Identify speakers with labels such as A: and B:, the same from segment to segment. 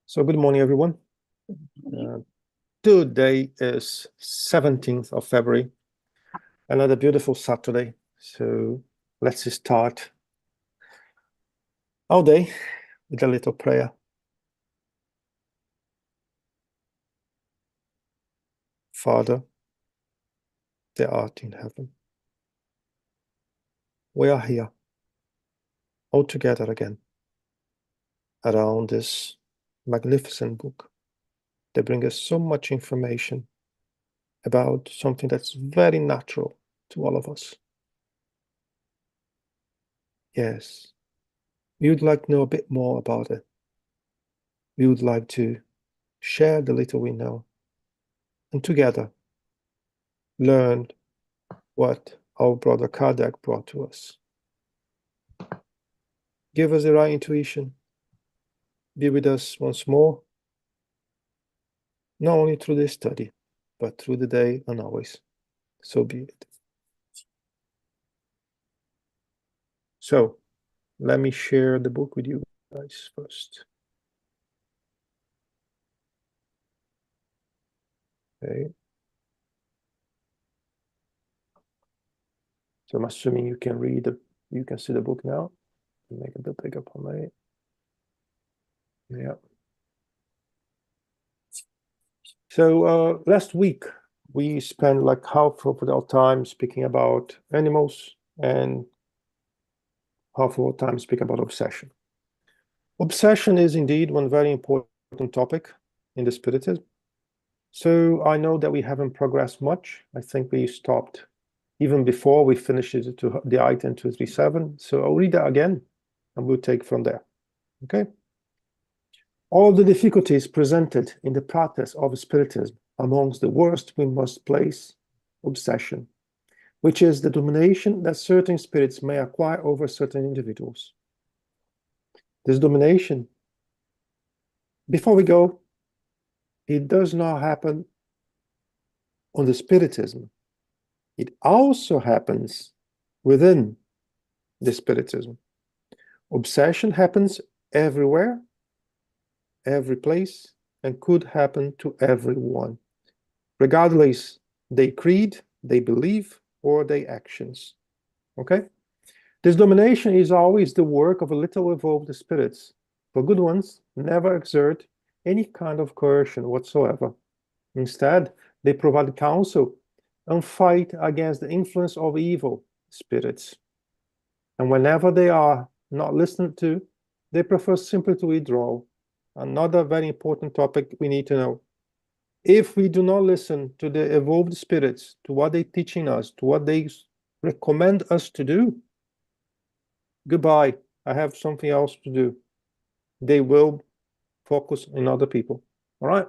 A: So good morning, everyone. Today is 17th of February, another beautiful Saturday. So let's start our day with a little prayer. Father, that art in heaven, we are here all together again around this magnificent book that brings us so much information about something that's very natural to all of us. Yes, we would like to know a bit more about it. We would like to share the little we know and together learn what our brother Kardec brought to us. Give us the right intuition. Be with us once more, not only through this study, but through the day and always. So be it. So, let me share the book with you guys first. Okay. So I'm assuming you can you can see the book now. Make it a bit bigger for me. Yeah. So last week we spent like half of our time speaking about animals and half of our time speaking about obsession. Obsession is indeed one very important topic in the Spiritism. So I know that we haven't progressed much. I think we stopped even before we finished to the item 237. So I'll read that again and we'll take from there. Okay. All the difficulties presented in the practice of Spiritism, amongst the worst we must place obsession, which is the domination that certain spirits may acquire over certain individuals. This domination, before we go, it does not happen on the Spiritism. It also happens within the Spiritism. Obsession happens everywhere, every place, and could happen to everyone, regardless their creed, they believe, or their actions. Okay? This domination is always the work of a little evolved spirits. For good ones, never exert any kind of coercion whatsoever. Instead, they provide counsel and fight against the influence of evil spirits. And whenever they are not listened to, they prefer simply to withdraw. Another very important topic we need to know. If we do not listen to the evolved spirits, to what they're teaching us, to what they recommend us to do, goodbye, I have something else to do. They will focus on other people. All right?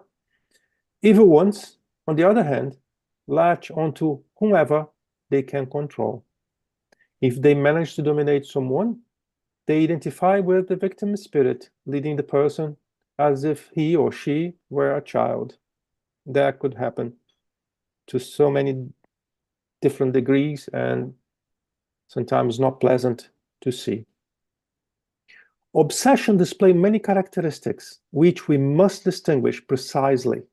A: Evil ones, on the other hand, latch onto whomever they can control. If they manage to dominate someone, they identify with the victim spirit, leading the person as if he or she were a child. That could happen to so many different degrees and sometimes not pleasant to see. Obsession displays many characteristics which we must distinguish precisely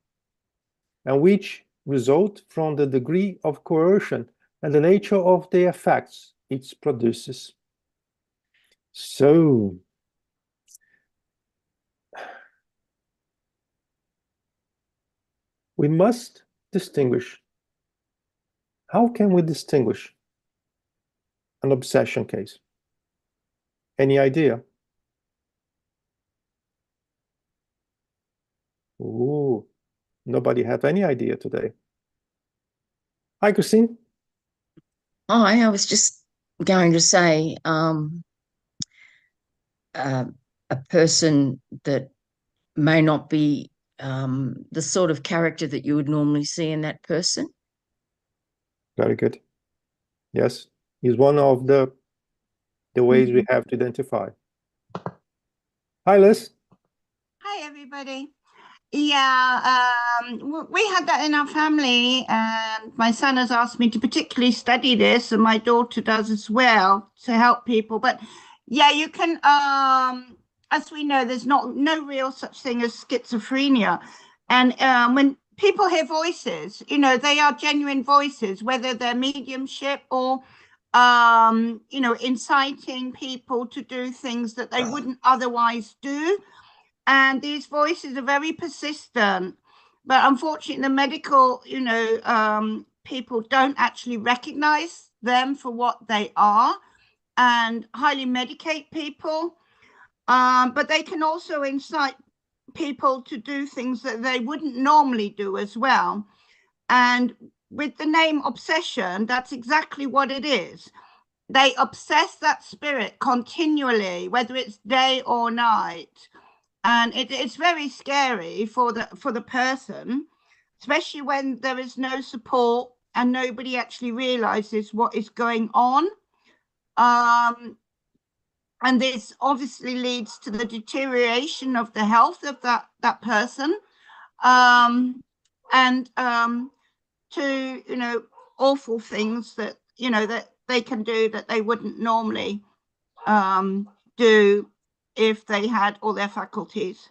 A: and which result from the degree of coercion and the nature of the effects it produces. So, we must distinguish. How can we distinguish an obsession case? Any idea? Ooh, nobody have any idea today. Hi, Christine.
B: Hi, I was just going to say a person that may not be the sort of character that you would normally see in that person.
A: Very good. Yes, he's one of the ways we have to identify. Hi, Liz.
C: Hi, everybody. Yeah, we had that in our family, and my son has asked me to particularly study this, and my daughter does as well, to help people. But yeah, you can as we know, there's no real such thing as schizophrenia. And when people hear voices, you know, they are genuine voices, whether they're mediumship or, you know, inciting people to do things that they wouldn't otherwise do. And these voices are very persistent. But unfortunately, the medical, you know, people don't actually recognize them for what they are and highly medicate people. But they can also incite people to do things that they wouldn't normally do as well. And with the name obsession, that's exactly what it is. They obsess that spirit continually, whether it's day or night. And it's very scary for the person, especially when there is no support and nobody actually realizes what is going on. And this obviously leads to the deterioration of the health of that person, and to, you know, awful things that, you know, that they can do that they wouldn't normally do if they had all their faculties.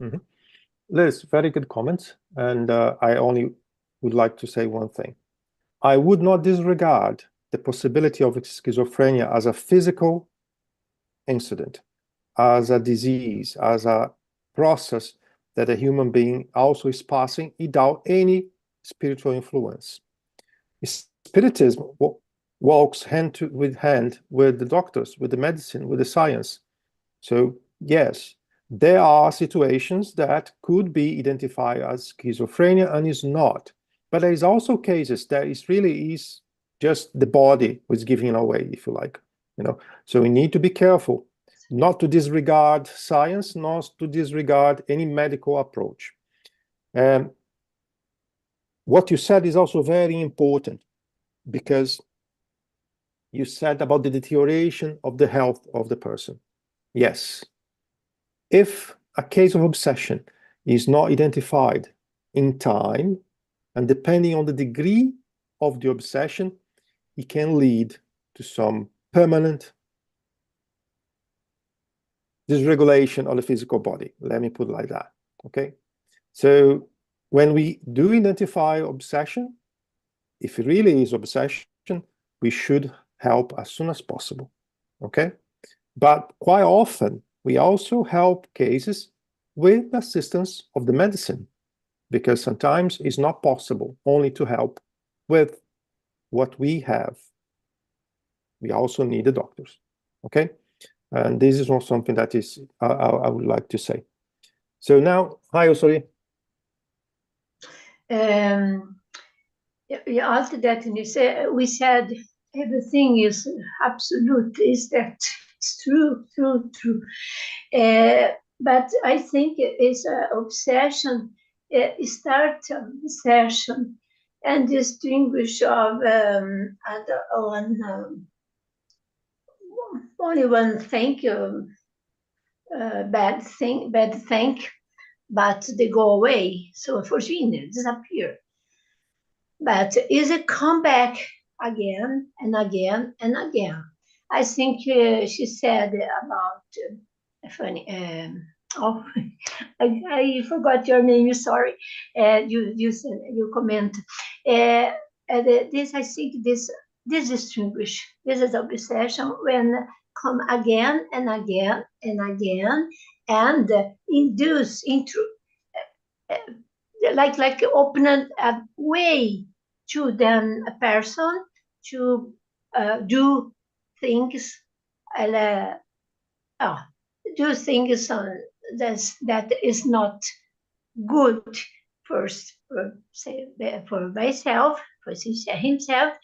A: Mm-hmm. Liz, very good comments. And I only would like to say one thing. I would not disregard the possibility of schizophrenia as a physical incident, as a disease, as a process that a human being also is passing without any spiritual influence. Spiritism walks hand with hand with the doctors, with the medicine, with the science. So yes, there are situations that could be identified as schizophrenia and is not. But there is also cases that it really is just the body was giving away, if you like. You know, so we need to be careful not to disregard science, not to disregard any medical approach. What you said is also very important, because you said about the deterioration of the health of the person. Yes, if a case of obsession is not identified in time, and depending on the degree of the obsession, it can lead to some permanent dysregulation of the physical body. Let me put it like that, okay? So when we do identify obsession, if it really is obsession, we should help as soon as possible, okay? But quite often, we also help cases with assistance of the medicine, because sometimes it's not possible only to help with what we have. We also need the doctors, okay? And this is not something that is I would like to say. So now, hi, Osori.
D: After that, and you say, we said everything is absolute. Is that it's true? But I think it's an obsession. Start obsession and distinguish of only one thing, bad thing, but they go away. So unfortunately, disappear. But is it come back again and again and again? I think she said about funny. I forgot your name. Sorry. You said you comment. This I think this distinguish. This is obsession when come again and again and again and induce into. Like open a way to then a person to do things, do things that is not good for myself, for himself,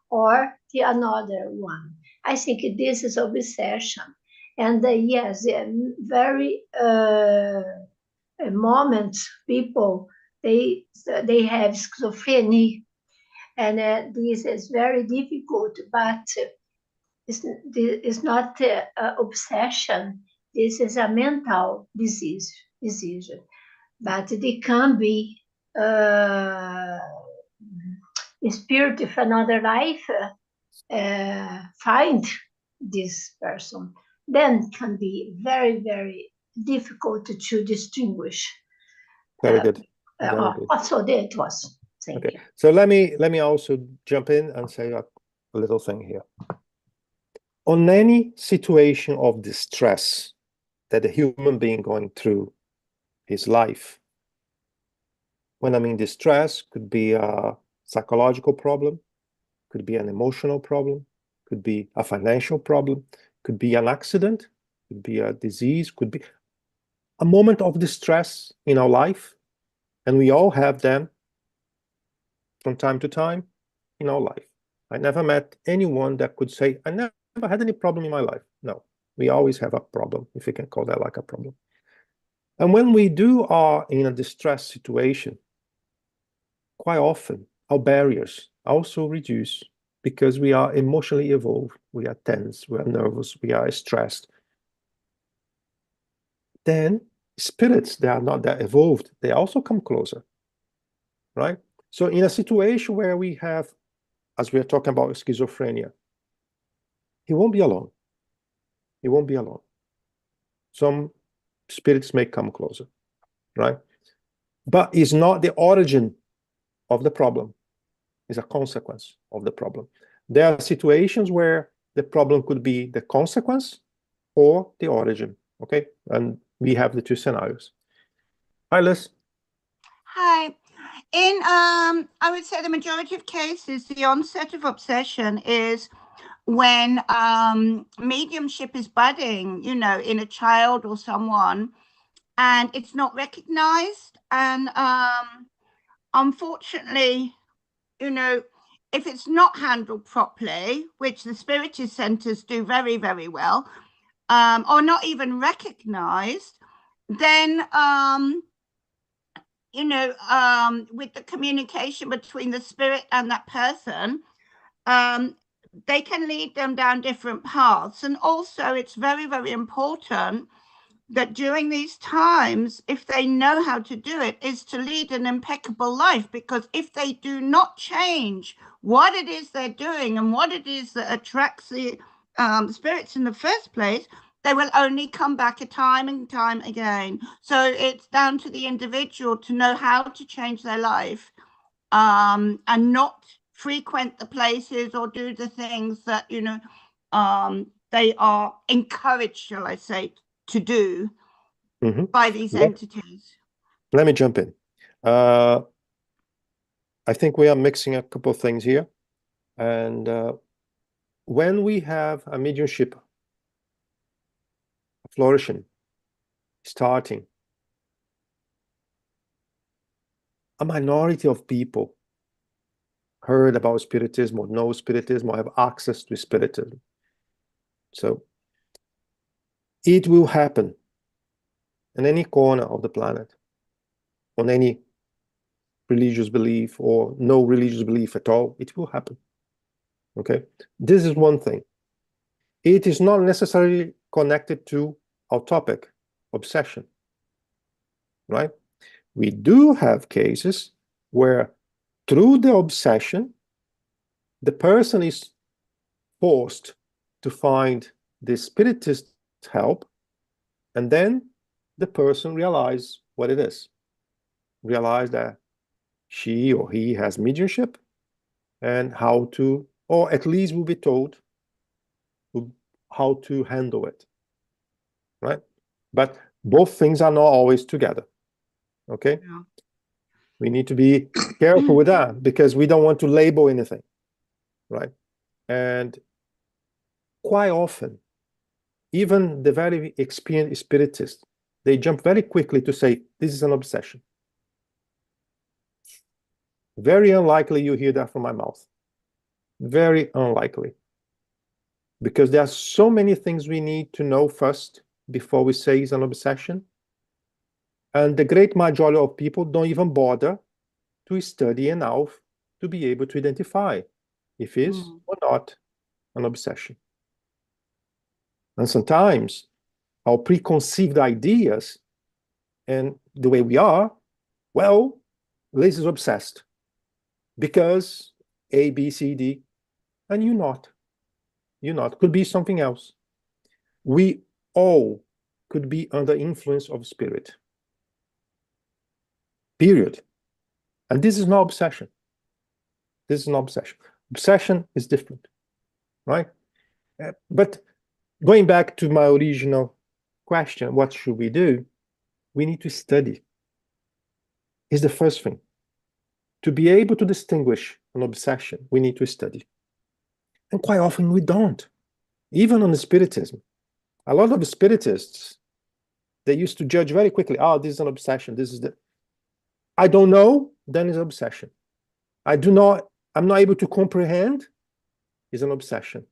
D: or the another one. I think this is obsession, and yes, very. Moments people they have schizophrenia, and this is very difficult, but it's not obsession. This is a mental disease, but they can be spirit of another life find this person, then it can be very, very difficult to distinguish.
A: Very good. Very good.
D: Also, there it was. Thank
A: Okay,
D: you.
A: so let me also jump in and say a little thing here. On any situation of distress that a human being going through his life, when I mean distress, could be a psychological problem, could be an emotional problem, could be a financial problem, could be an accident, could be a disease, could be a moment of distress in our life, and we all have them from time to time in our life. I never met anyone that could say, I never had any problem in my life. No, we always have a problem, if you can call that like a problem. And when we are in a distress situation, quite often our barriers also reduce because we are emotionally evolved, we are tense, we are nervous, we are stressed. Then spirits that are not that evolved, they also come closer, right? So in a situation where we have, as we are talking about schizophrenia, he won't be alone. He won't be alone. Some spirits may come closer, right? But it's not the origin of the problem. It's a consequence of the problem. There are situations where the problem could be the consequence or the origin, okay? And we have the two scenarios. Hi, Liz.
C: Hi. In I would say the majority of cases, the onset of obsession is when mediumship is budding, you know, in a child or someone, and it's not recognized. And unfortunately, you know, if it's not handled properly, which the spiritist centers do very, very well, or not even recognized, then you know, with the communication between the spirit and that person, they can lead them down different paths. And also, it's very, very important that during these times, if they know how to do it, is to lead an impeccable life. Because if they do not change what it is they're doing and what it is that attracts the spirits in the first place, they will only come back time and time again. So it's down to the individual to know how to change their life, and not frequent the places or do the things that, you know, they are encouraged, shall I say, to do by these entities.
A: Let me jump in. I think we are mixing a couple of things here. And when we have a mediumship flourishing, starting, a minority of people heard about spiritism or know spiritism or have access to spiritism. So it will happen in any corner of the planet, on any religious belief or no religious belief at all, it will happen. Okay, this is one thing. It is not necessarily connected to our topic, obsession, right? We do have cases where through the obsession, the person is forced to find the spiritist help, and then the person realizes what it is. Realize that she or he has mediumship and how to, or at least will be told how to handle it, right? But both things are not always together, okay? Yeah. We need to be careful with that because we don't want to label anything, right? And quite often, even the very experienced spiritists, they jump very quickly to say, this is an obsession. Very unlikely you hear that from my mouth. Very unlikely. Because there are so many things we need to know first before we say it's an obsession. And the great majority of people don't even bother to study enough to be able to identify if it is or not an obsession. And sometimes our preconceived ideas and the way we are, well, Liz is obsessed because A, B, C, D, and you're not. You're not. Could be something else. we all could be under influence of spirit. Period. And this is not obsession. This is not obsession. Obsession is different, right? But going back to my original question, what should we do? We need to study. Is the first thing. To be able to distinguish an obsession, we need to study. And quite often we don't. Even on the Spiritism. A lot of the Spiritists, they used to judge very quickly, oh, this is an obsession, this is the... I don't know, then it's an obsession. I'm not able to comprehend, is an obsession.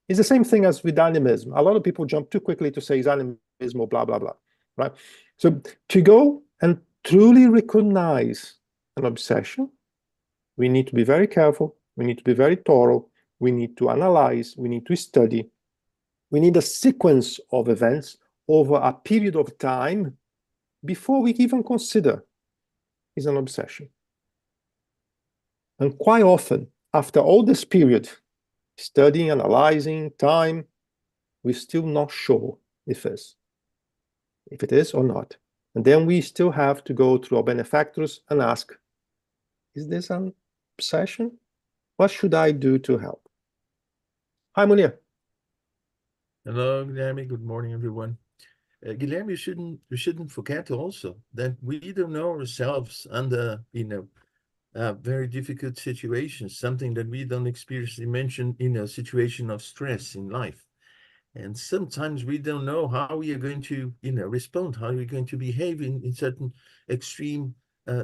A: It's the same thing as with animism. A lot of people jump too quickly to say it's animism or blah, blah, blah, right? So to go and truly recognize an obsession, we need to be very careful, we need to be very thorough, we need to analyze, we need to study, we need a sequence of events over a period of time before we even consider is an obsession. And quite often, after all this period, studying, analyzing, time, we're still not sure if it is or not. And then we still have to go to our benefactors and ask, is this an obsession? What should I do to help? Hi, Munir.
E: Hello, Guilherme. Good morning, everyone. Guilherme, you shouldn't forget also that we don't know ourselves under, very difficult situations, something that we don't experience. You mentioned, a situation of stress in life. And sometimes we don't know how we are going to, respond, how we're going to behave in certain extreme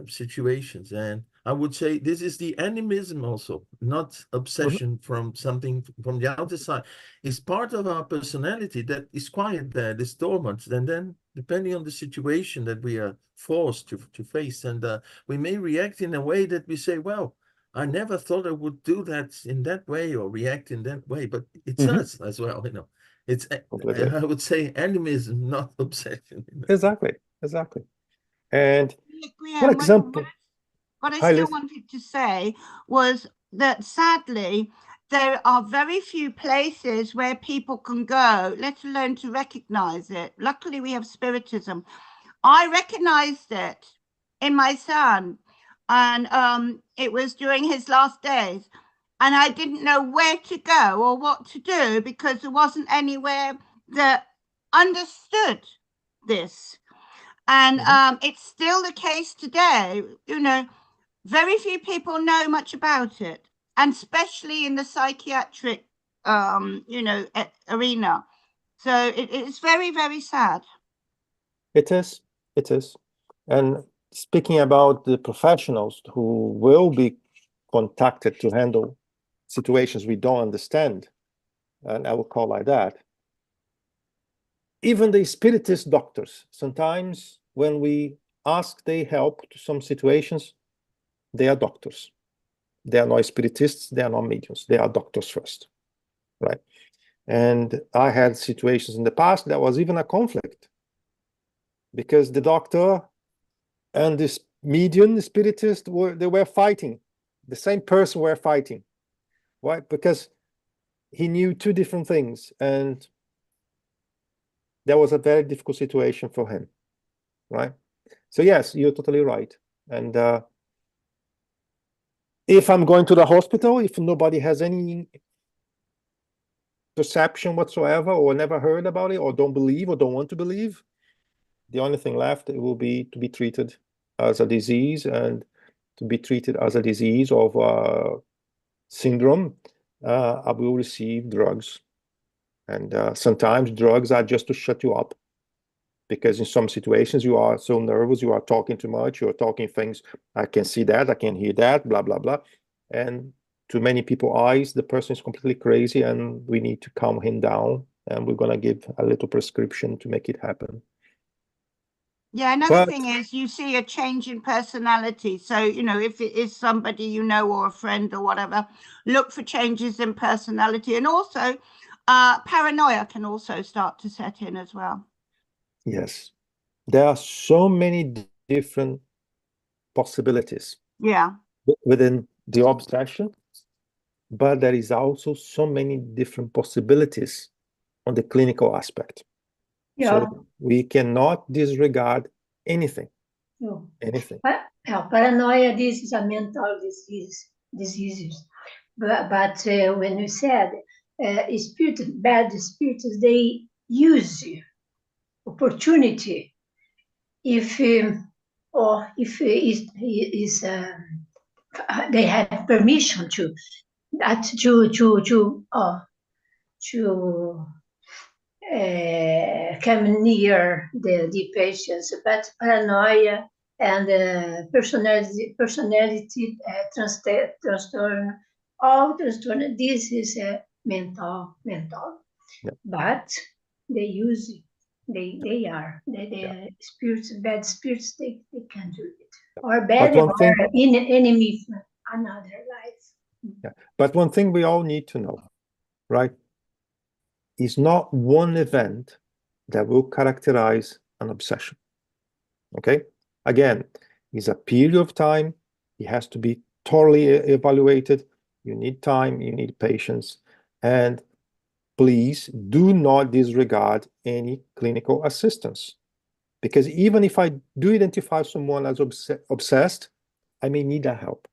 E: situations. And I would say this is the animism also, not obsession from something from the outer side. It's part of our personality that is quiet there, is dormant. And then depending on the situation that we are forced to face, and we may react in a way that we say, well, I never thought I would do that in that way or react in that way, but it's us as well, It's,
A: Completely.
E: I would say, animism, not obsession.
A: Exactly. And
C: Graham,
A: for example,
C: what I
A: Hi,
C: still
A: Liz.
C: wanted to say was that sadly, there are very few places where people can go, let alone to recognize it. Luckily, we have Spiritism. I recognized it in my son, and it was during his last days. And I didn't know where to go or what to do because there wasn't anywhere that understood this. And it's still the case today. Very few people know much about it, and especially in the psychiatric, arena. So it's very, very sad.
A: It is. And speaking about the professionals who will be contacted to handle situations we don't understand, and I will call like that, even the Spiritist doctors, sometimes when we ask their help to some situations, they are doctors. They are not Spiritists, they are not mediums, they are doctors first, right? And I had situations in the past that was even a conflict because the doctor and this medium, the Spiritist, they were fighting. The same person were fighting, right? Because he knew two different things, and that was a very difficult situation for him, right? So yes, you're totally right. And if I'm going to the hospital, if nobody has any perception whatsoever, or never heard about it, or don't believe, or don't want to believe, the only thing left, it will be to be treated as a disease, and to be treated as a disease of syndrome, I will receive drugs. And sometimes drugs are just to shut you up, because in some situations you are so nervous, you are talking too much, you're talking things, I can see that, I can hear that, blah, blah, blah. And to many people's eyes, the person is completely crazy, and we need to calm him down, and we're going to give a little prescription to make it happen.
C: Yeah, another thing is you see a change in personality. So, if it is somebody or a friend or whatever, look for changes in personality. And also, paranoia can also start to set in as well.
A: Yes. There are so many different possibilities within the obsession, but there is also so many different possibilities on the clinical aspect.
D: Yeah.
A: So we cannot disregard anything.
D: No.
A: Anything.
D: Paranoia, this is a mental disease. But when you said bad spirits, they use opportunity if they have permission to come near the patients. But paranoia and personality transtorn, all transtorn, this is mental.
A: Yeah.
D: But they use it. They are spirits, bad spirits. They can do it, or bad
A: one thing-
D: or enemy from another life.
A: Yeah. But one thing we all need to know, right, is not one event that will characterize an obsession. Okay? Again, it's a period of time. It has to be thoroughly evaluated. You need time, you need patience, and please do not disregard any clinical assistance. Because even if I do identify someone as obsessed, I may need that help.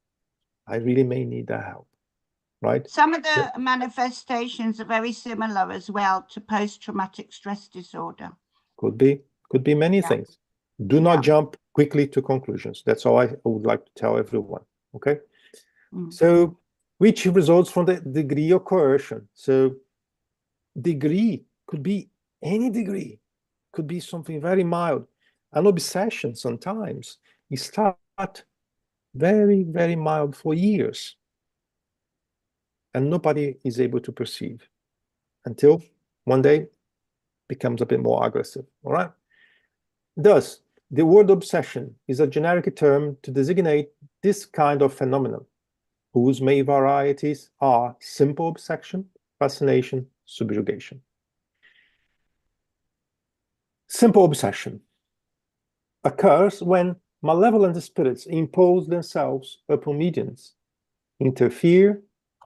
A: I really may need that help, right?
C: Some of the manifestations are very similar as well to post-traumatic stress disorder.
A: Could be many things. Do not jump quickly to conclusions. That's all I would like to tell everyone, okay? So, which results from the degree of coercion. So, degree could be any degree, could be something very mild. An obsession sometimes is start very, very mild for years, and nobody is able to perceive until one day becomes a bit more aggressive, all right? Thus, the word obsession is a generic term to designate this kind of phenomenon, whose main varieties are simple obsession, fascination, subjugation. Simple obsession occurs when malevolent spirits impose themselves upon mediums, interfere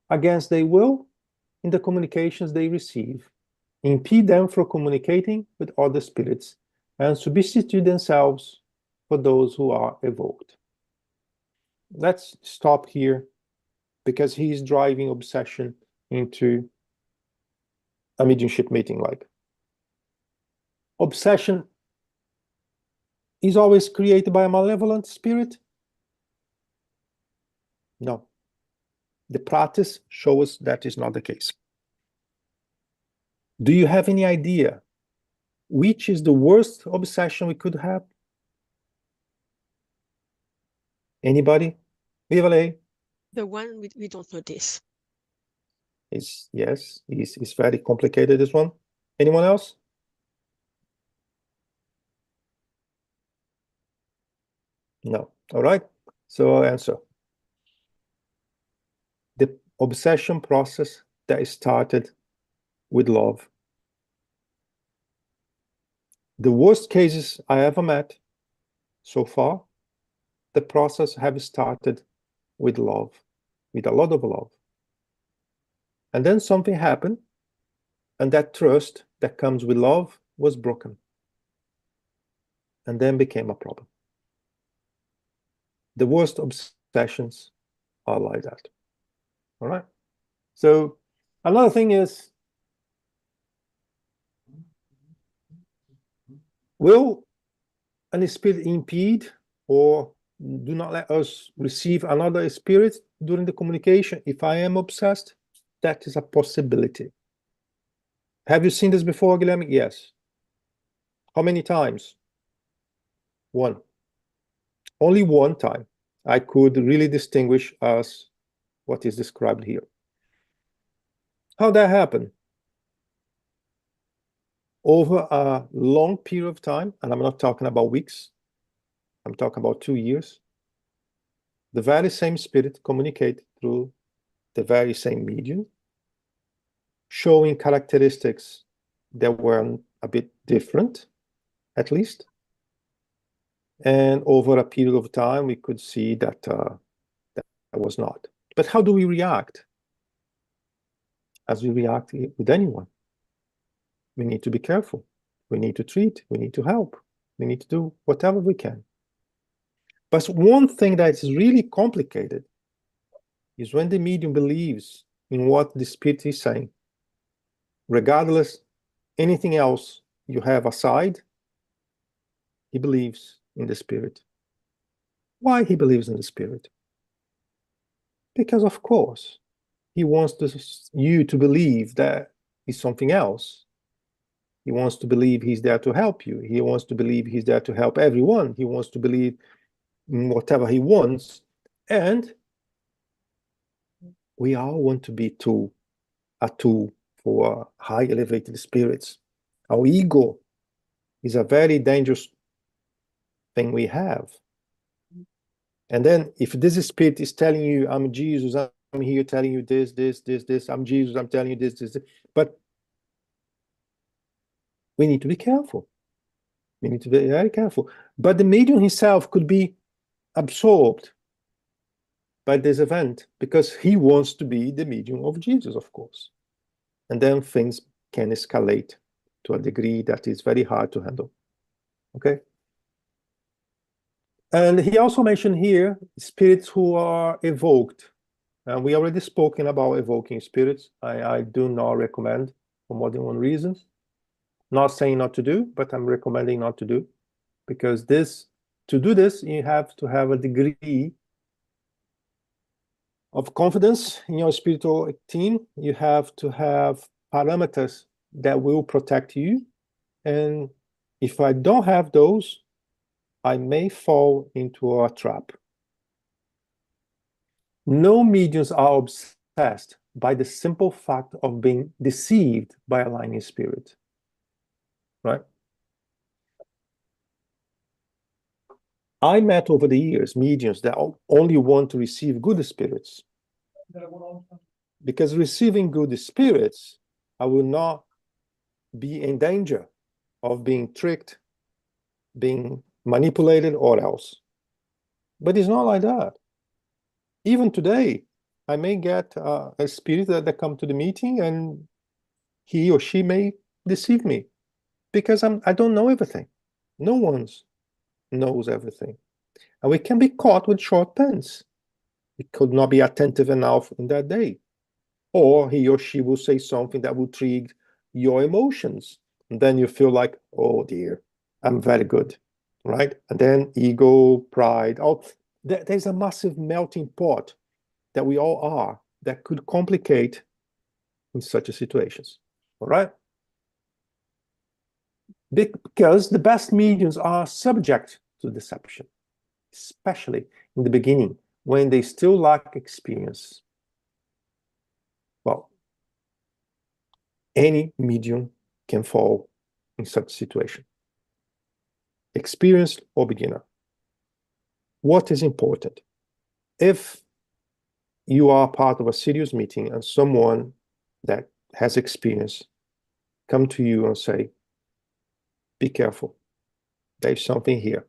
A: against their will in the communications they receive, impede them from communicating with other spirits, and substitute themselves for those who are evoked. Let's stop here, because he is driving obsession into a mediumship meeting like. Obsession is always created by a malevolent spirit? No. The practice shows that is not the case. Do you have any idea which is the worst obsession we could have? Anybody? Vivalé?
F: The one we don't notice.
A: Yes, it's very complicated, this one. Anyone else? No. All right. So I'll answer. The obsession process that started with love. The worst cases I ever met so far, the process have started with love, with a lot of love. And then something happened, and that trust that comes with love was broken, and then became a problem. The worst obsessions are like that. All right. So another thing is, will an spirit impede or do not let us receive another spirit during the communication if I am obsessed? That is a possibility. Have you seen this before, Guilherme? Yes. How many times? One. Only one time I could really distinguish as what is described here. How that happened? Over a long period of time, and I'm not talking about weeks, I'm talking about 2 years, the very same spirit communicated through the very same medium, showing characteristics that were a bit different, at least. And over a period of time, we could see that that was not. But how do we react? As we react with anyone. we need to be careful. We need to treat, we need to help, we need to do whatever we can. But one thing that is really complicated is when the medium believes in what the spirit is saying, regardless anything else you have aside, he believes in the spirit. Why he believes in the spirit? Because of course, he wants you to believe that he's something else. He wants to believe he's there to help you. He wants to believe he's there to help everyone. He wants to believe in whatever he wants. And we all want to be a tool for high elevated spirits. Our ego is a very dangerous thing we have. And then if this spirit is telling you, I'm Jesus, I'm here telling you this, I'm Jesus, I'm telling you this. But we need to be careful. We need to be very careful. But the medium himself could be absorbed by this event because he wants to be the medium of Jesus, of course. And then things can escalate to a degree that is very hard to handle. Okay? And he also mentioned here spirits who are evoked. And we already spoken about evoking spirits. I do not recommend for more than one reason. Not saying not to do, but I'm recommending not to do. Because to do this, you have to have a degree of confidence in your spiritual team. You have to have parameters that will protect you. And if I don't have those, I may fall into a trap. No mediums are obsessed by the simple fact of being deceived by a lying spirit, right? I met over the years mediums that only want to receive good spirits. Because receiving good spirits, I will not be in danger of being tricked, being manipulated, or else. But it's not like that. Even today, I may get a spirit that come to the meeting and he or she may deceive me because I don't know everything. No one knows everything. And we can be caught with short pants. We could not be attentive enough in that day. Or he or she will say something that will trigger your emotions. And then you feel like, oh dear, I'm very good, right? And then ego, pride, there's a massive melting pot that we all are that could complicate in such situations, all right? Because the best mediums are subject to deception, especially in the beginning when they still lack experience. Well, any medium can fall in such situation, experienced or beginner. What is important? If you are part of a serious meeting and someone that has experience come to you and say, be careful, there's something here.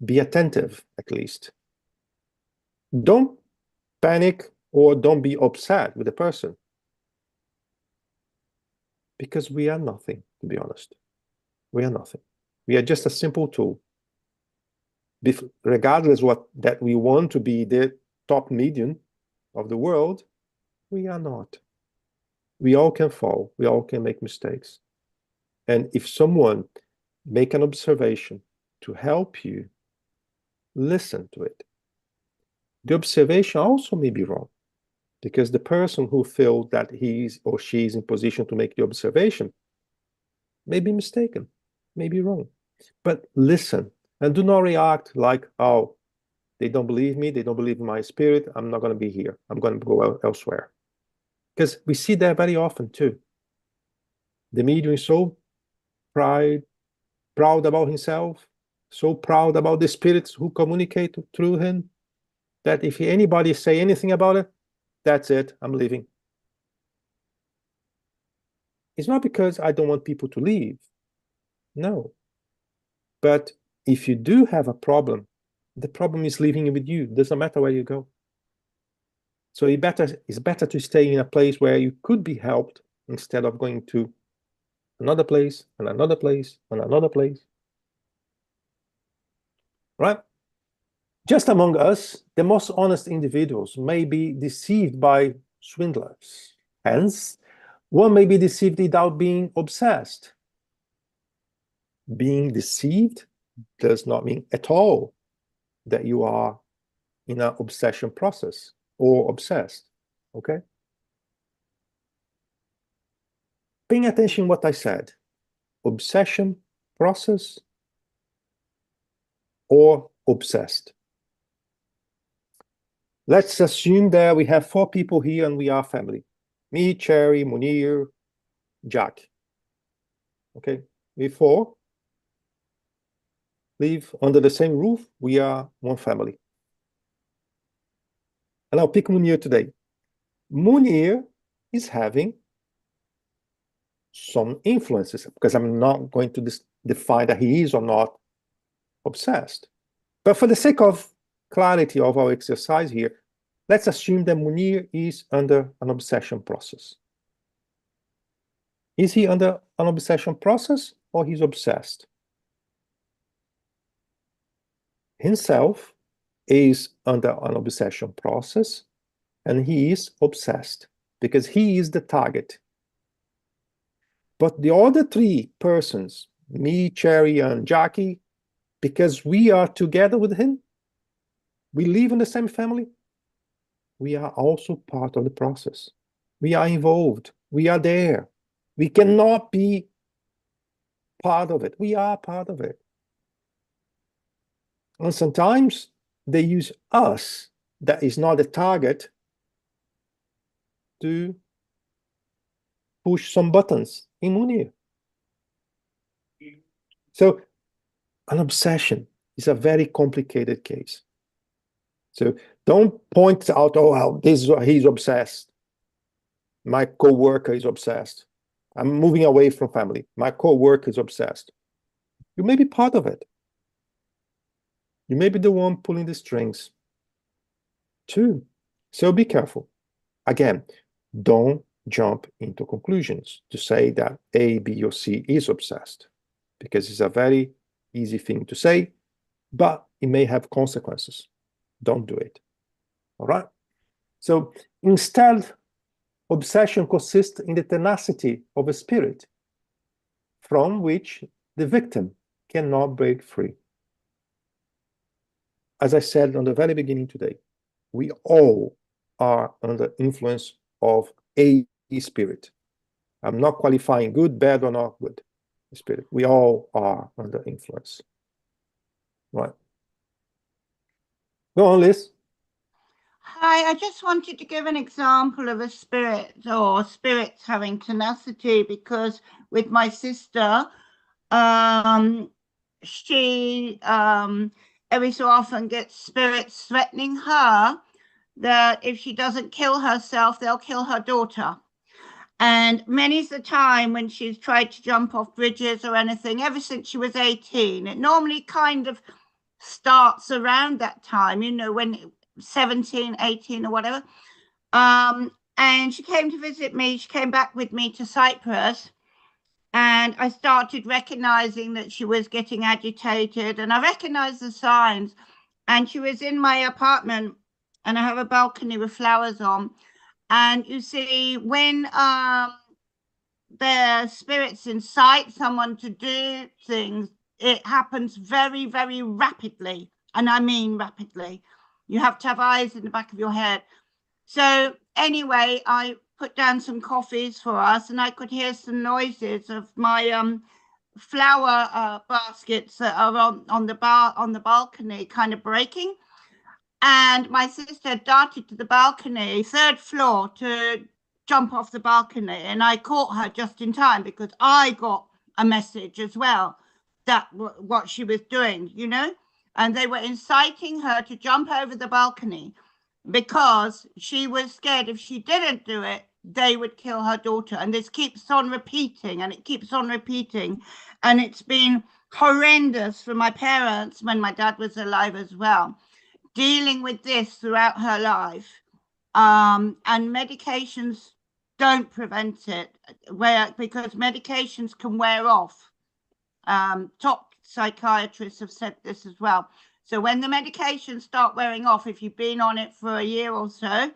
A: Be attentive, at least. Don't panic or don't be upset with the person. Because we are nothing, to be honest. We are nothing. We are just a simple tool. Regardless that we want to be the top medium of the world, we are not. We all can fall. We all can make mistakes. And if someone make an observation to help you, listen to it. The observation also may be wrong, because the person who feels that he or she is in position to make the observation may be mistaken, may be wrong. But listen, and do not react like, oh, they don't believe me, they don't believe in my spirit, I'm not going to be here, I'm going to go elsewhere. Because we see that very often too. The medium is so proud about himself, so proud about the spirits who communicate through him, that if anybody say anything about it, that's it, I'm leaving. It's not because I don't want people to leave. No. But if you do have a problem, the problem is living with you. It doesn't matter where you go. So it's better to stay in a place where you could be helped instead of going to another place, and another place, and another place. Right? Just among us, the most honest individuals may be deceived by swindlers. Hence, one may be deceived without being obsessed. Being deceived does not mean at all that you are in an obsession process or obsessed, okay? Paying attention what I said, obsession process or obsessed. Let's assume that we have 4 people here and we are family. Me, Cherry, Munir, Jack. Okay, we 4 live under the same roof. We are one family. And I'll pick Munir today. Munir is having some influences, because I'm not going to define that he is or not obsessed. But for the sake of clarity of our exercise here, let's assume that Munir is under an obsession process. Is he under an obsession process or he's obsessed? Himself is under an obsession process and he is obsessed because he is the target. But the other 3 persons, me, Cherry, and Jackie, because we are together with him, we live in the same family, we are also part of the process. We are involved. We are there. We cannot be part of it. We are part of it. And sometimes they use us, that is not the target, to push some buttons in Munir. So an obsession is a very complicated case. So don't point out, oh, well, he's obsessed. My co-worker is obsessed. I'm moving away from family. My co-worker is obsessed. You may be part of it. You may be the one pulling the strings too. So be careful. Again, don't jump into conclusions to say that A, B, or C is obsessed, because it's a very easy thing to say, but it may have consequences. Don't do it. All right? So instead, obsession consists in the tenacity of a spirit from which the victim cannot break free. As I said on the very beginning today, we all are under influence of a spirit. I'm not qualifying good, bad, or not good spirit. We all are under influence. Right. Go on, Liz.
C: Hi, I just wanted to give an example of a spirit or spirits having tenacity, because with my sister, she every so often gets spirits threatening her that if she doesn't kill herself, they'll kill her daughter. And many's the time when she's tried to jump off bridges or anything, ever since she was 18. It normally kind of starts around that time, you know, when 17, 18 or whatever. And she came to visit me. She came back with me to Cyprus. And I started recognizing that she was getting agitated. And I recognized the signs. And she was in my apartment. And I have a balcony with flowers on. And you see, when the spirits incite someone to do things, it happens very, very rapidly. And I mean rapidly. You have to have eyes in the back of your head. So anyway, I put down some coffees for us, and I could hear some noises of my flower baskets that are on the balcony kind of breaking. And my sister darted to the balcony, 3rd floor, to jump off the balcony. And I caught her just in time, because I got a message as well that what she was doing, you know, and they were inciting her to jump over the balcony because she was scared if she didn't do it, they would kill her daughter. And this keeps on repeating, and it keeps on repeating. And it's been horrendous for my parents when my dad was alive as well, dealing with this throughout her life. And medications don't prevent it, because medications can wear off. Top psychiatrists have said this as well. So when the medications start wearing off, if you've been on it for a year or so,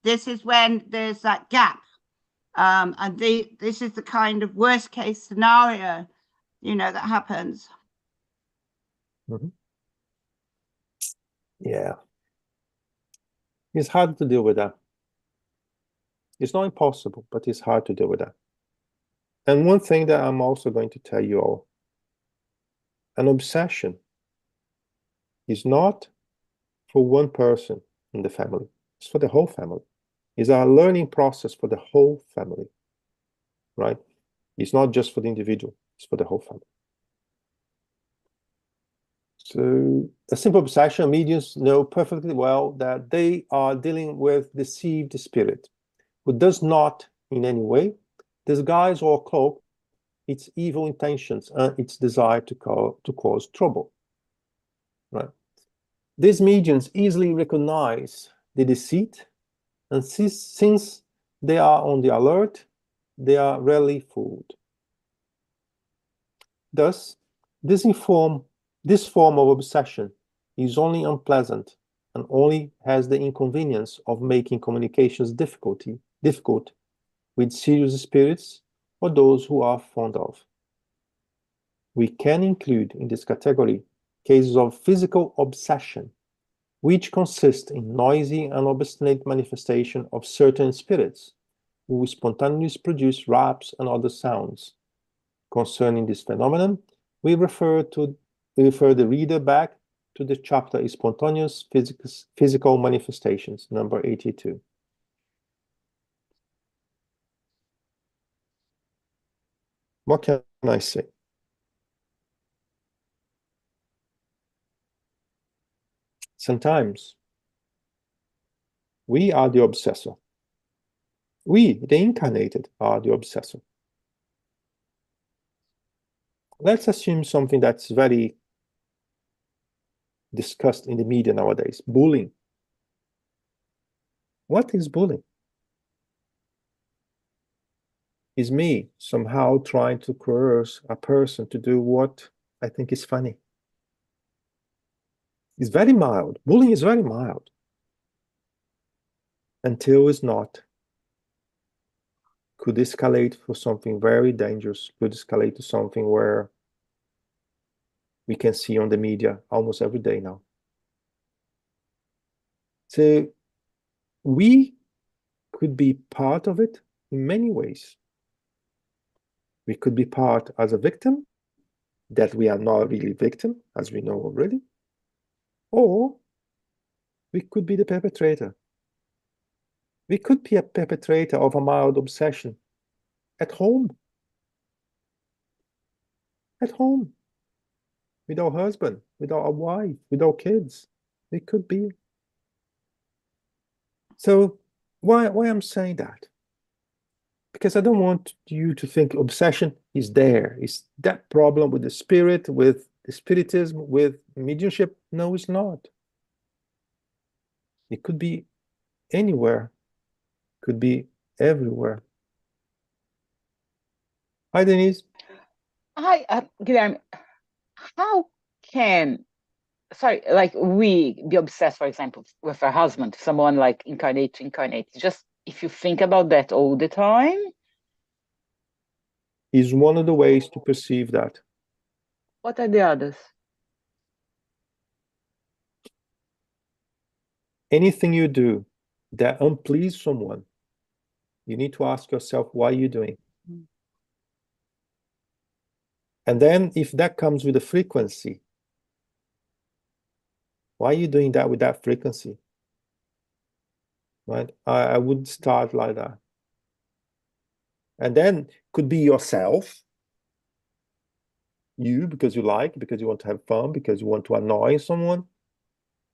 C: this is when there's that gap. And this is the kind of worst case scenario, that happens.
A: Yeah. It's hard to deal with that. It's not impossible, but it's hard to deal with that. And one thing that I'm also going to tell you all, an obsession is not for one person in the family. It's for the whole family. It's a learning process for the whole family, right? It's not just for the individual, it's for the whole family. So a simple obsession, mediums know perfectly well that they are dealing with deceived spirit, who does not in any way disguise or cloak its evil intentions and its desire to cause trouble, right? These mediums easily recognize the deceit, and since they are on the alert, they are rarely fooled. Thus, this form of obsession is only unpleasant and only has the inconvenience of making communications difficult with serious spirits or those who are fond of. We can include in this category cases of physical obsession, which consist in noisy and obstinate manifestation of certain spirits, who spontaneously produce raps and other sounds. Concerning this phenomenon, we refer the reader back to the chapter Spontaneous Physical Manifestations, number 82. What can I say? Sometimes we are the obsessor. We, the incarnated, are the obsessor. Let's assume something that's very discussed in the media nowadays, bullying. What is bullying? Is me somehow trying to coerce a person to do what I think is funny. It's very mild. Bullying is very mild. Until it's not. Could escalate for something very dangerous, could escalate to something where we can see on the media almost every day now. So we could be part of it in many ways. We could be part as a victim, that we are not really victim, as we know already. Or we could be the perpetrator. We could be a perpetrator of a mild obsession at home. At home. With our husband, with our wife, with our kids. We could be. So why I'm saying that? Because I don't want you to think obsession is there. Is that problem with the spirit, with the spiritism, with mediumship? No, it's not. It could be anywhere. Could be everywhere. Hi, Denise.
G: Hi, Guilherme. How can, like we be obsessed, for example, with our husband, someone like incarnate to incarnate? Just if you think about that all the time.
A: Is one of the ways to perceive that.
G: What are the others?
A: Anything you do that unplease someone, you need to ask yourself, why are you doing? And then if that comes with a frequency, why are you doing that with that frequency? Right? I would start like that. And then could be yourself, you, because you like, because you want to have fun, because you want to annoy someone,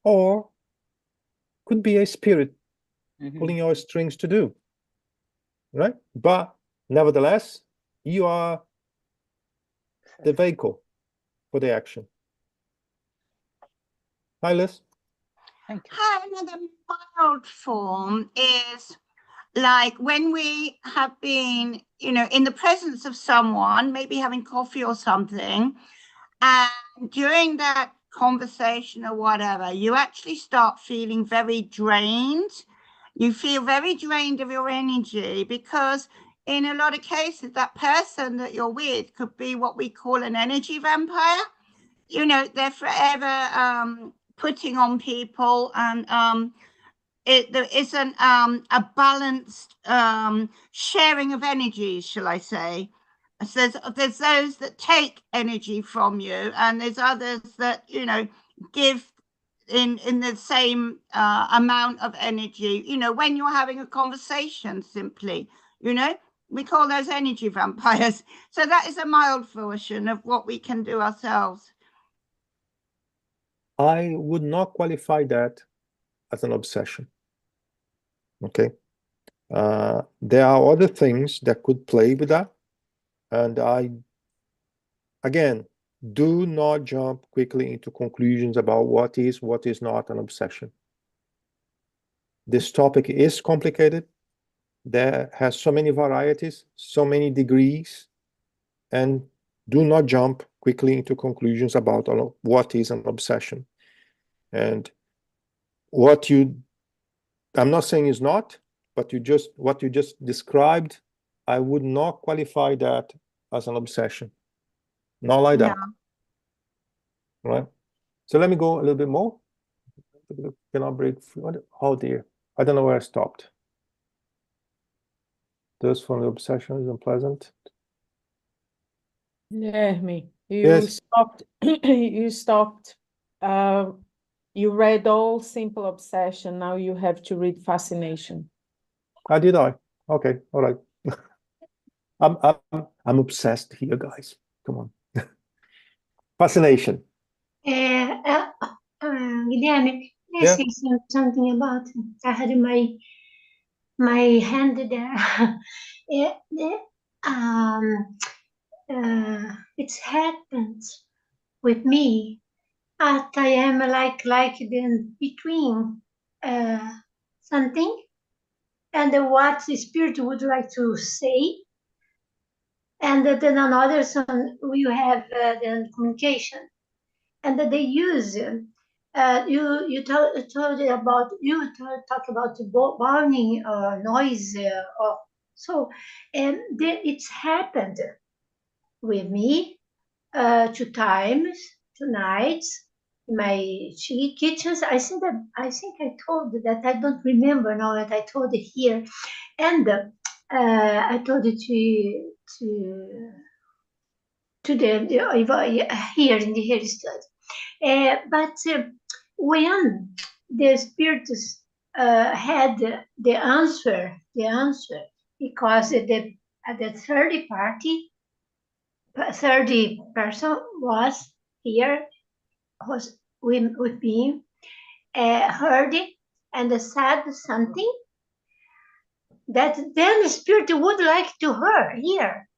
A: or could be a spirit pulling your strings to do, right? But nevertheless, you are the vehicle for the action. Hi, Liz.
G: Thank you.
C: Hi, another mild form is like when we have been, you know, in the presence of someone, maybe having coffee or something, and during that conversation or whatever, you actually start feeling very drained. You feel very drained of your energy because in a lot of cases, that person that you're with could be what we call an energy vampire. You know, they're forever putting on people, and there isn't a balanced sharing of energies, shall I say. So there's those that take energy from you, and there's others that, you know, give in the same amount of energy, you know, when you're having a conversation simply, you know, we call those energy vampires. So that is a mild version of what we can do ourselves.
A: I would not qualify that as an obsession. Okay. There are other things that could play with that. And again, do not jump quickly into conclusions about what is not an obsession. This topic is complicated. There has so many varieties, so many degrees, and do not jump quickly into conclusions about what is an obsession. And I'm not saying is not, but what you just described, I would not qualify that as an obsession. Not like that. Right? So let me go a little bit more. Cannot break free. Oh dear. I don't know where I stopped. Those from the obsession is unpleasant.
H: Yeah, me. You
A: Yes.
H: stopped. You stopped. You read all simple obsession. Now you have to read fascination.
A: Did I? Okay. All right. I'm obsessed here, guys. Come on. Fascination.
D: Guilherme, can I
A: Yeah.
D: say something about? I had my hand there. It's happened with me. At I am like then between something and what the spirit would like to say, and then another son you have the communication, and that they use you talk about burning noise or so, and it's happened with me 2 times, 2 nights in my kitchens. I think I told that. I don't remember now that I told it here, and I told it to the here in the here study. But when the spirits had the answer, because the third person was here, was with me, heard it and said something that then the spirit would like to hear,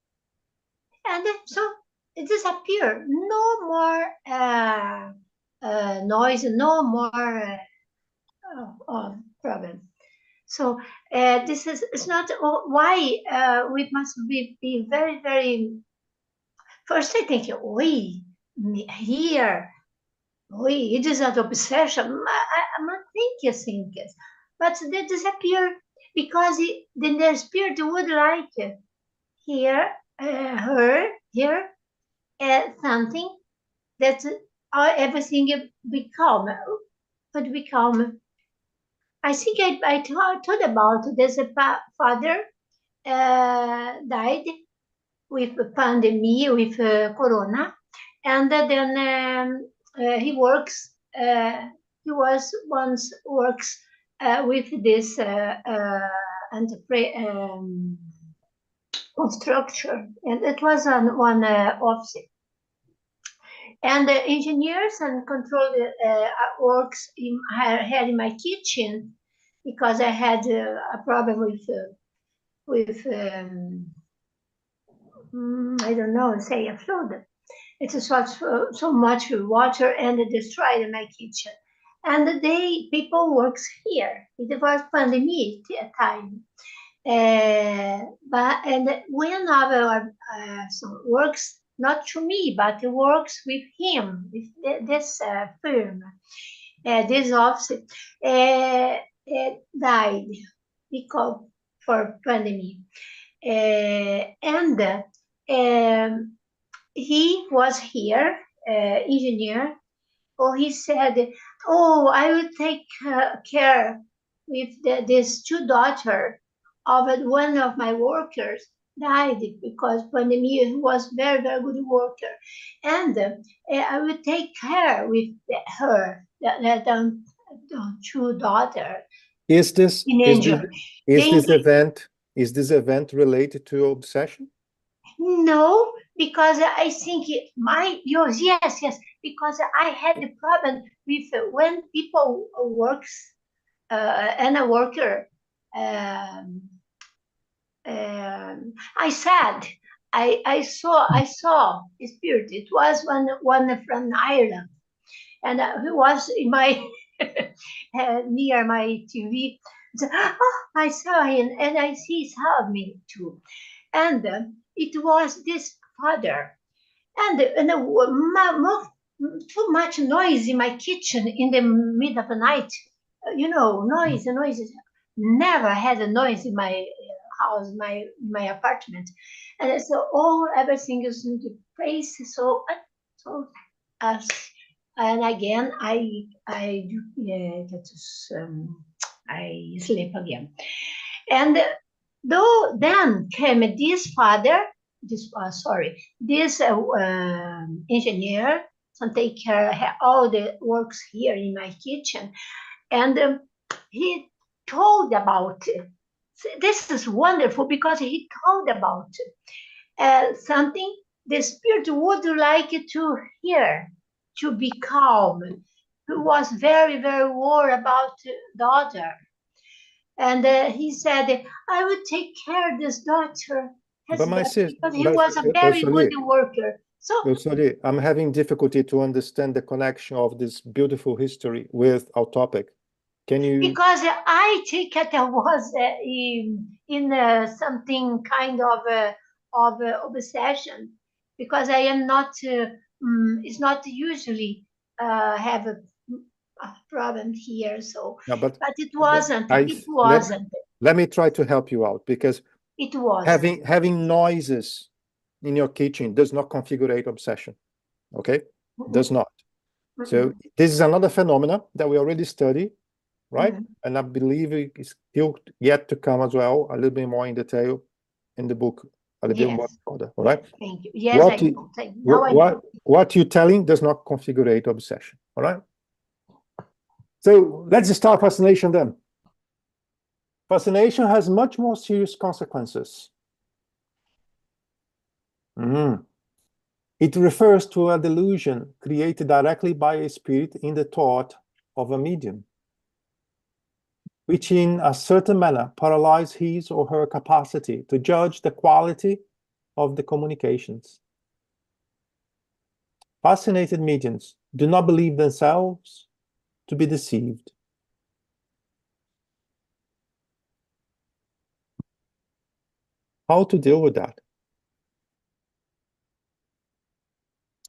D: and so it disappeared. No more noise, no more problem. So this is, it's not why we must be very, very. First, I think, here, it is an obsession. I'm not thinking, but they disappear because then the spirit would like hear something that everything could become. I think I told about there's a father died with a pandemic, with corona, and then he works. He was once works with this construction, and it was on one office. And the engineers and control works had in my kitchen because I had a problem with I don't know, say a flood. It's so much water and it destroyed my kitchen. And people works here. It was pandemic time. And one of our so works not to me, but works with him, with this firm, this office, died because for pandemic. And he was here, engineer. Oh, he said, "Oh, I will take care with these two daughters of one of my workers died because pandemic was very, very good worker, and I will take care with her, the two daughter."
A: Is this
D: Teenager.
A: is this event related to obsession?
D: No, because I think yours, yes, because I had the problem with when people works and a worker. I said I saw a spirit. It was one from Ireland, and he was in my near my TV. So, oh, I saw him, and I see he saw me too. And it was this father, and too much noise in my kitchen in the middle of the night. Noise. Never had a noise in my house, my apartment, and so everything is in the place. And again I sleep again, and though then came this father, this engineer, so take care of all the works here in my kitchen, and he told about it. This is wonderful because he told about something the spirit would like to hear, to be calm. He was very, very worried about daughter. And he said, I will take care of this daughter.
A: But my sister,
D: because he was a very good worker. So
A: sorry, I'm having difficulty to understand the connection of this beautiful history with our topic. Can you?
D: Because I think it was in something kind of obsession. Because I am not. It's not usually have a problem here. So,
A: no, but
D: it wasn't. It wasn't.
A: Let me try to help you out, because
D: it was
A: having noises in your kitchen does not configure obsession. Okay, does not. So this is another phenomena that we already studied, right? And I believe it is still yet to come as well, a little bit more in detail in the book, a little bit more further. All right.
D: Thank you. Yes,
A: what you're telling does not configure obsession. All right. So let's start fascination then. Fascination has much more serious consequences. It refers to a delusion created directly by a spirit in the thought of a medium, which in a certain manner paralyzes his or her capacity to judge the quality of the communications. Fascinated mediums do not believe themselves to be deceived. How to deal with that?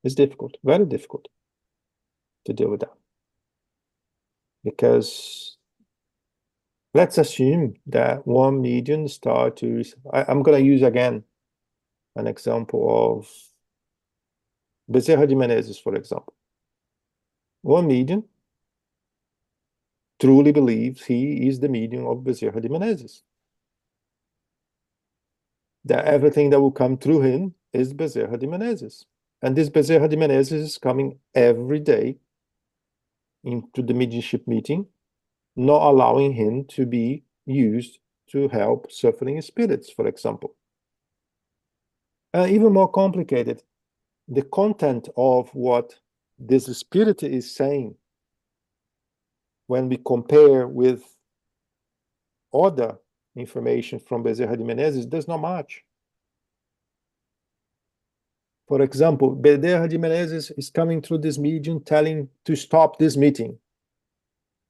A: It's difficult, very difficult to deal with that. Because let's assume that one medium starts to, I'm going to use again an example of Bezerra de Menezes, for example. One medium truly believes he is the medium of Bezerra de Menezes. That everything that will come through him is Bezerra de Menezes. And this Bezerra de Menezes is coming every day into the mediumship meeting, not allowing him to be used to help suffering spirits, for example. Even more complicated, the content of what this spirit is saying, when we compare with other information from Bezerra de Menezes, does not match. For example, Bezerra de Menezes is coming through this medium telling to stop this meeting,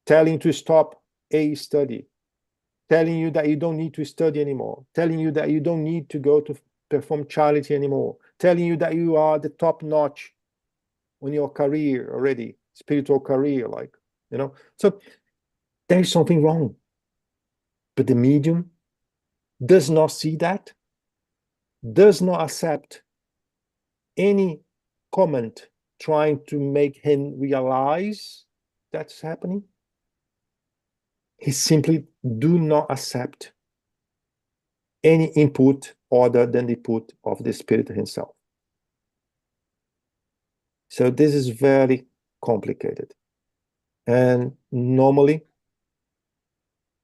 A: telling to stop a study, telling you that you don't need to study anymore, telling you that you don't need to go to perform charity anymore, telling you that you are the top notch on your career already, spiritual career, like, you know. So there is something wrong. But the medium does not see that, does not accept any comment trying to make him realize that's happening. He simply do not accept any input other than the input of the spirit himself. So this is very complicated. And normally,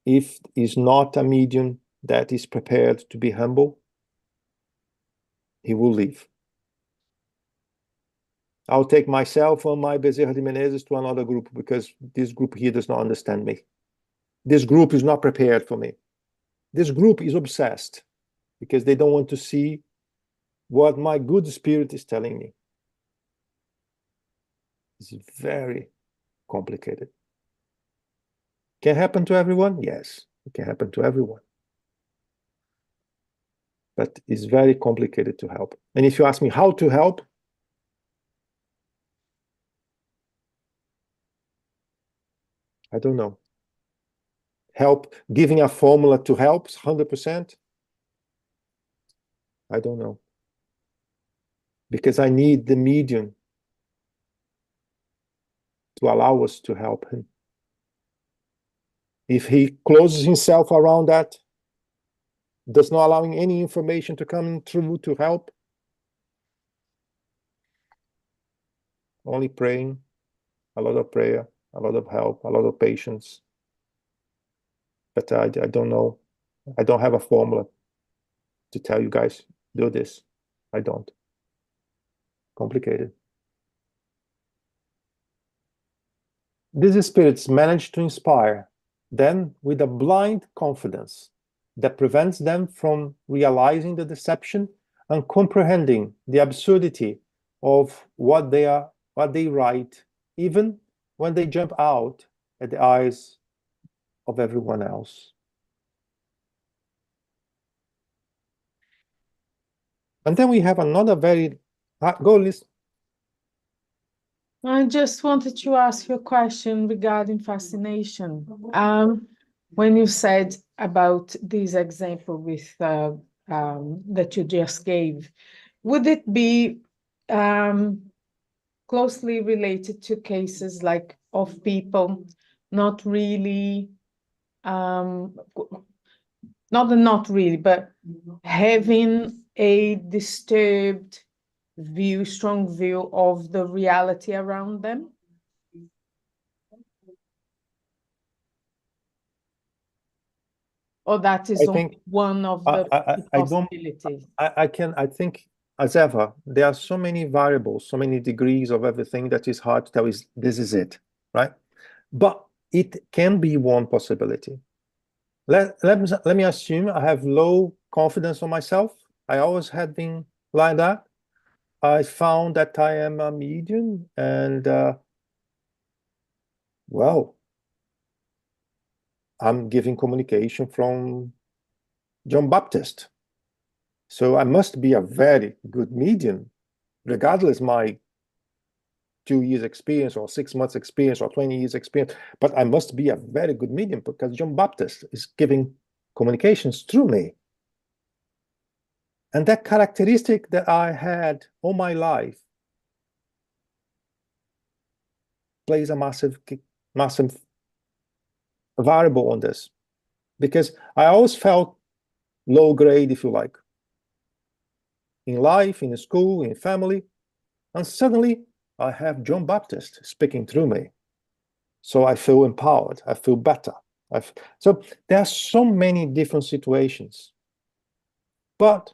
A: if it's not a medium that is prepared to be humble, he will leave. I'll take myself and my Bezerra de Menezes to another group because this group here does not understand me. This group is not prepared for me. This group is obsessed because they don't want to see what my good spirit is telling me. It's very complicated. Can happen to everyone? Yes, it can happen to everyone. But it's very complicated to help. And if you ask me how to help, I don't know. Help, giving a formula to help 100%? I don't know. Because I need the medium to allow us to help him. If he closes himself around that, does not allowing any information to come through to help, only praying, a lot of prayer, a lot of help, a lot of patience. But I don't know. I don't have a formula to tell you guys, do this. I don't. Complicated. These spirits manage to inspire them with a blind confidence that prevents them from realizing the deception and comprehending the absurdity of what they write, even when they jump out at the eyes of everyone else. And then we have another very go, Liz.
H: I just wanted to ask you a question regarding fascination. When you said about this example with that you just gave, would it be closely related to cases like of people not really, not really, but having a disturbed view, strong view of the reality around them? Or that is only one of the possibilities?
A: I think, as ever, there are so many variables, so many degrees of everything that is hard to tell this is it, right? But it can be one possibility. Let me assume I have low confidence on myself. I always had been like that. I found that I am a medium, and well, I'm giving communication from John Baptist. So I must be a very good medium, regardless my 2 years experience or 6 months experience or 20 years experience, but I must be a very good medium because John Baptist is giving communications through me. And that characteristic that I had all my life plays a massive variable on this, because I always felt low grade, if you like, in life, in school, in family, and suddenly I have John Baptist speaking through me. So I feel empowered, I feel better. So there are so many different situations, but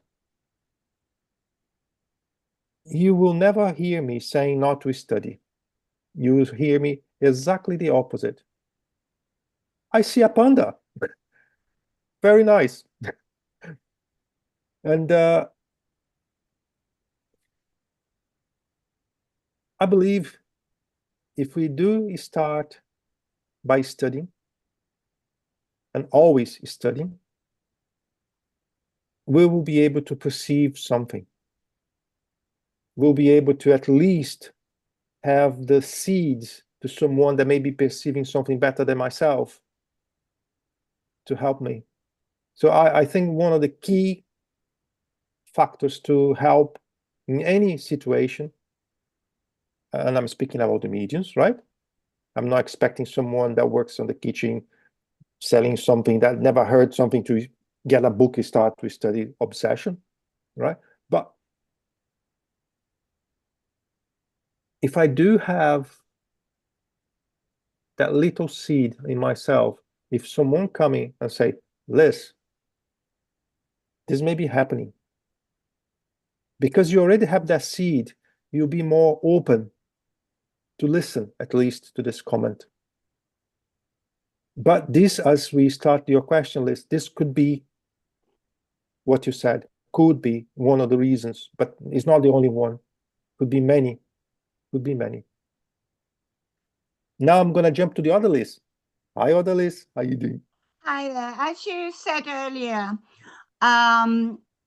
A: you will never hear me saying not to study. You will hear me exactly the opposite. I see a panda. Very nice. And I believe if we do start by studying, and always studying, we will be able to perceive something. We'll be able to at least have the seeds to someone that may be perceiving something better than myself to help me. So I think one of the key factors to help in any situation, and I'm speaking about the mediums, right? I'm not expecting someone that works on the kitchen selling something that never heard something to get a book and start to study obsession, right? But if I do have that little seed in myself, if someone coming and say, Liz, this may be happening, because you already have that seed, you'll be more open to listen, at least to this comment. But this, as we start your question list, this could be what you said, could be one of the reasons, but it's not the only one. Could be many, could be many. Now I'm going to jump to the other list. Hi, other list. How you doing?
C: Hi there. As you said earlier,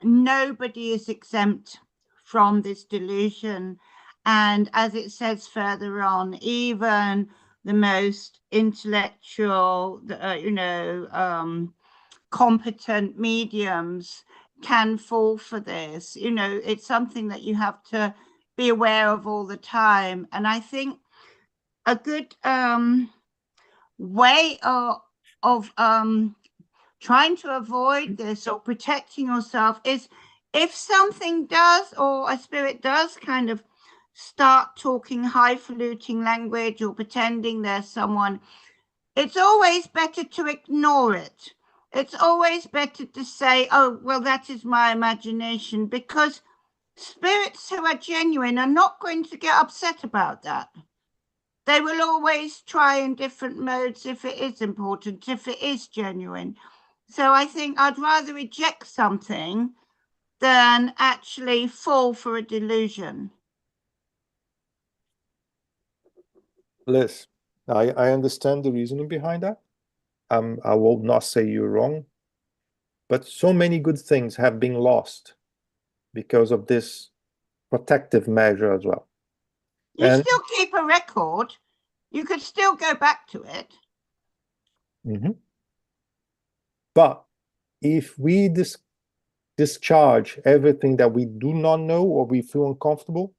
C: nobody is exempt from this delusion. And as it says further on, even the most intellectual, competent mediums can fall for this. You know, it's something that you have to be aware of all the time. And I think a good way of trying to avoid this or protecting yourself is if something does, or a spirit does kind of start talking highfalutin language or pretending there's someone, it's always better to ignore it. It's always better to say, oh, well, that is my imagination, because spirits who are genuine are not going to get upset about that. They will always try in different modes if it is important, if it is genuine. So I think I'd rather reject something than actually fall for a delusion.
A: Liz, I understand the reasoning behind that. I will not say you're wrong, but so many good things have been lost because of this protective measure as well.
C: You still keep a record. You could still go back to it.
A: Mm-hmm. But if we discharge everything that we do not know or we feel uncomfortable,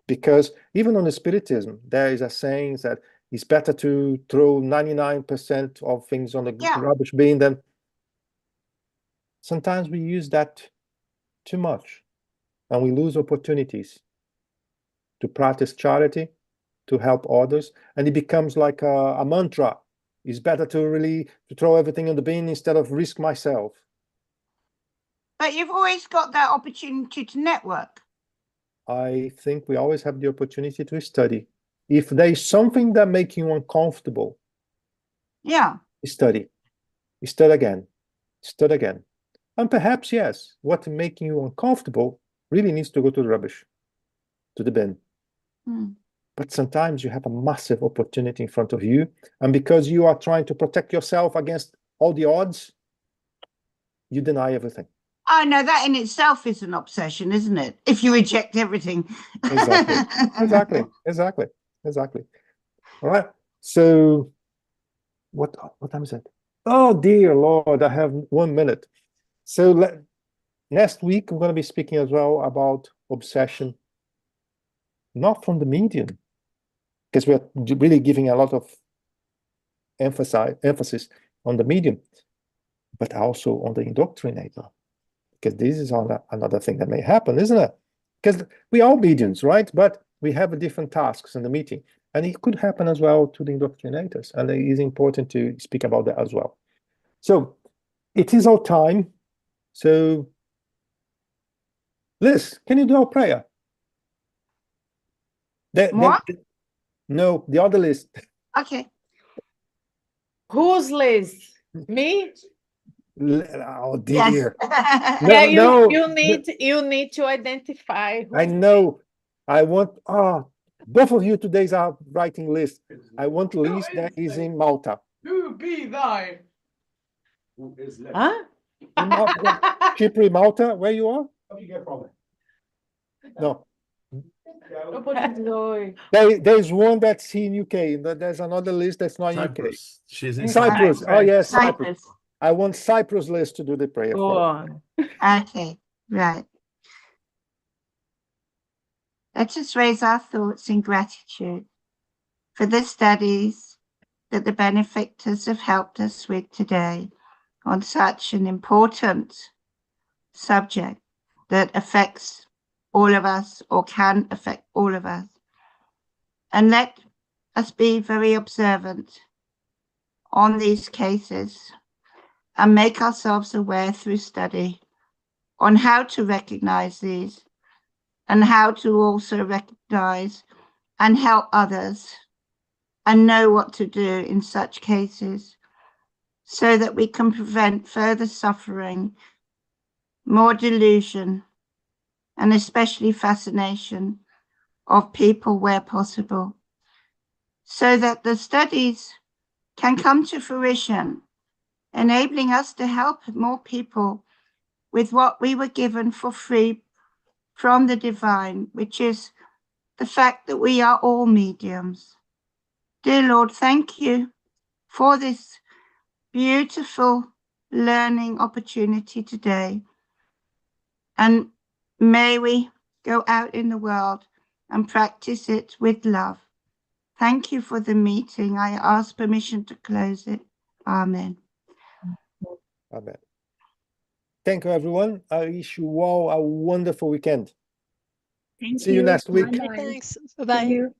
A: because even on the spiritism, there is a saying that it's better to throw 99% of things on the rubbish bin than sometimes we use that too much and we lose opportunities to practice charity, to help others, and it becomes like a mantra. It's better to throw everything in the bin instead of risk myself.
C: But you've always got that opportunity to network.
A: I think we always have the opportunity to study. If there is something that makes you uncomfortable, study. Study again. Study again. And perhaps, yes, what making you uncomfortable really needs to go to the rubbish, to the bin. But sometimes you have a massive opportunity in front of you, and because you are trying to protect yourself against all the odds, you deny everything.
C: I know that in itself is an obsession, isn't it? If you reject everything.
A: Exactly. All right. So what time is it? Oh dear Lord, I have 1 minute. So next week we're going to be speaking as well about obsession, not from the medium, because we're really giving a lot of emphasis on the medium, but also on the indoctrinator. Because this is another thing that may happen, isn't it? Because we are mediums, right? But we have different tasks in the meeting. And it could happen as well to the indoctrinators. And it is important to speak about that as well. So it is our time. So Liz, can you do our prayer? No, the other list.
C: Okay.
H: Who's Liz? Me?
A: Oh dear.
H: Yes. You need to identify.
A: I know. I want both of you today are writing list. I want Liz that is in Malta.
I: Who be thy?
H: Huh?
A: In Chipre, Malta, where you are? No, there's one that's in UK, and there's another list that's not in UK.
E: Cyprus. She's in
A: Cyprus.
E: Cyprus.
A: Oh yes, Cyprus.
C: Cyprus.
A: I want Cyprus list to do the prayer
H: Go
A: for.
H: on.
C: Okay, right. Let us raise our thoughts in gratitude for the studies that the benefactors have helped us with today on such an important subject that affects all of us or can affect all of us. And let us be very observant on these cases and make ourselves aware through study on how to recognize these and how to also recognize and help others and know what to do in such cases so that we can prevent further suffering, more delusion, and especially fascination of people where possible, so that the studies can come to fruition, enabling us to help more people with what we were given for free from the divine, which is the fact that we are all mediums. Dear Lord, thank you for this beautiful learning opportunity today. And may we go out in the world and practice it with love. Thank you for the meeting. I ask permission to close it. Amen.
A: Amen. Thank you, everyone. I wish you all a wonderful weekend.
D: Thank
A: See you next week.
D: Bye-bye.
F: Thanks.
D: See
F: Bye-bye.
D: you.